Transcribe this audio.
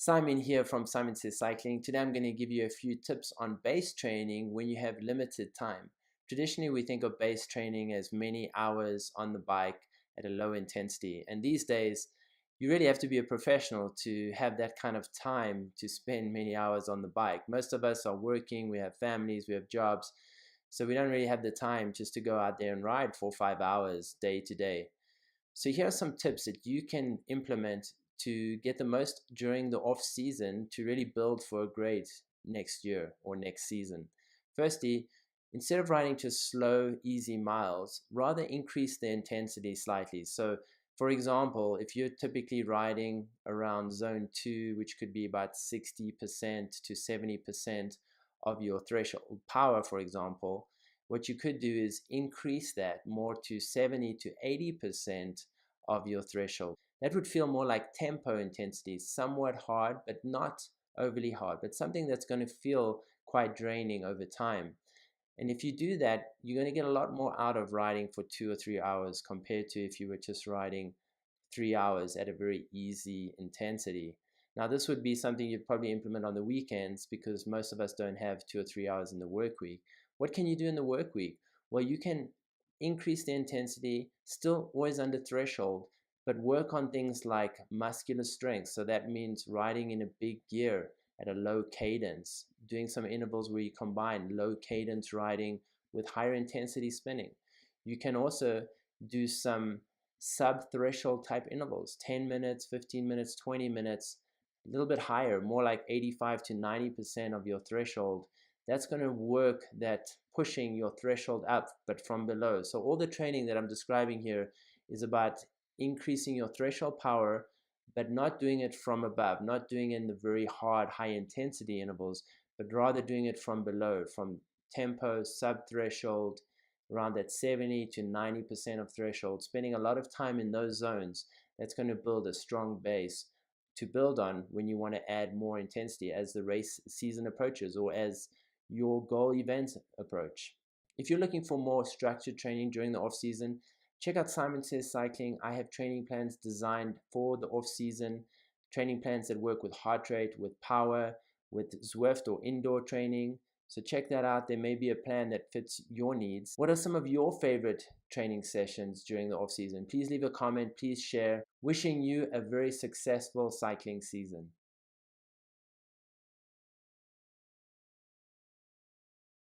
Simon here from Simon Says Cycling. Today I'm going to give you a few tips on base training when you have limited time. Traditionally, we think of base training as many hours on the bike at a low intensity. And these days, you really have to be a professional to have that kind of time to spend many hours on the bike. Most of us are working, we have families, we have jobs. So we don't really have the time just to go out there and ride 4 or 5 hours day to day. So here are some tips that you can implement to get the most during the off season to really build for a great next year or next season. Firstly, instead of riding just slow, easy miles, rather increase the intensity slightly. So for example, if you're typically riding around zone 2, which could be about 60% to 70% of your threshold power, for example, what you could do is increase that more to 70 to 80% of your threshold. That would feel more like tempo intensity, somewhat hard, but not overly hard, but something that's going to feel quite draining over time. And if you do that, you're going to get a lot more out of riding for 2 or 3 hours compared to if you were just riding 3 hours at a very easy intensity. Now, this would be something you'd probably implement on the weekends because most of us don't have 2 or 3 hours in the work week. What can you do in the work week? Well, you can increase the intensity, still always under threshold, but work on things like muscular strength. So that means riding in a big gear at a low cadence, doing some intervals where you combine low cadence riding with higher intensity spinning. You can also do some sub-threshold type intervals, 10 minutes, 15 minutes, 20 minutes, a little bit higher, more like 85 to 90% of your threshold. That's going to work that pushing your threshold up, but from below. So all the training that I'm describing here is about increasing your threshold power, but not doing it from above, not doing it in the very hard, high intensity intervals, but rather doing it from below, from tempo, sub-threshold, around that 70 to 90% of threshold, spending a lot of time in those zones. That's going to build a strong base to build on when you want to add more intensity as the race season approaches or as your goal events approach. If you're looking for more structured training during the off season, check out Simon Says Cycling. I have training plans designed for the off season, training plans that work with heart rate, with power, with Zwift or indoor training. So check that out. There may be a plan that fits your needs. What are some of your favorite training sessions during the off season? Please leave a comment, please share. Wishing you a very successful cycling season.